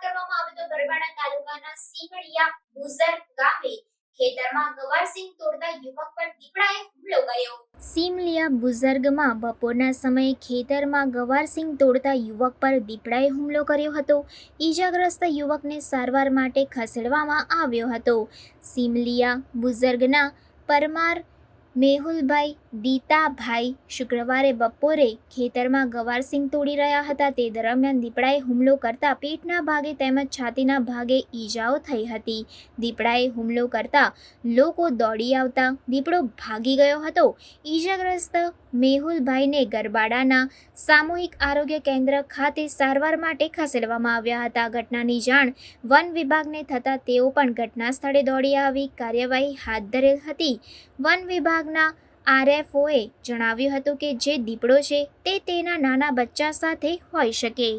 કરવામાં આવે તો ગરબાડા તાલુકાના સીમળિયા બુઝર ગામે ખેતરમાં ગવારસિંગ તોડતા યુવક પર દીપડાએ હુમલો કર્યો। સીમલિયા બુઝર્ગમાં બપોરના સમયે ખેતરમાં ગવારસિંગ તોડતા યુવક પર દીપડાએ હુમલો કર્યો હતો। ઈજાગ્રસ્ત યુવકને સારવાર માટે ખસેડવામાં આવ્યો હતો। સીમલિયા બુઝર્ગના પરમાર મેહુલભાઈ દીતાભાઈ શુક્રવારે બપોરે ખેતરમાં ગવારસિંગ તોડી રહ્યા હતા। તે દરમિયાન દીપડાએ હુમલો કરતા પેટના ભાગે તેમજ છાતીના ભાગે ઈજાઓ થઈ હતી। દીપડાએ હુમલો કરતા લોકો દોડી આવતા દીપડો ભાગી ગયો હતો। ઈજાગ્રસ્ત મેહુલભાઈને ગરબાડાના સામૂહિક આરોગ્ય કેન્દ્ર ખાતે સારવાર માટે ખસેડવામાં આવ્યા હતા। ઘટનાની જાણ વન વિભાગને થતાં તેઓ પણ ઘટના સ્થળે દોડી આવી કાર્યવાહી હાથ ધરેલ હતી। વન વિભાગના આરએફઓએ જણાવ્યું હતું કે જે દીપડો છે તે તેના નાના બચ્ચા સાથે હોઈ શકે।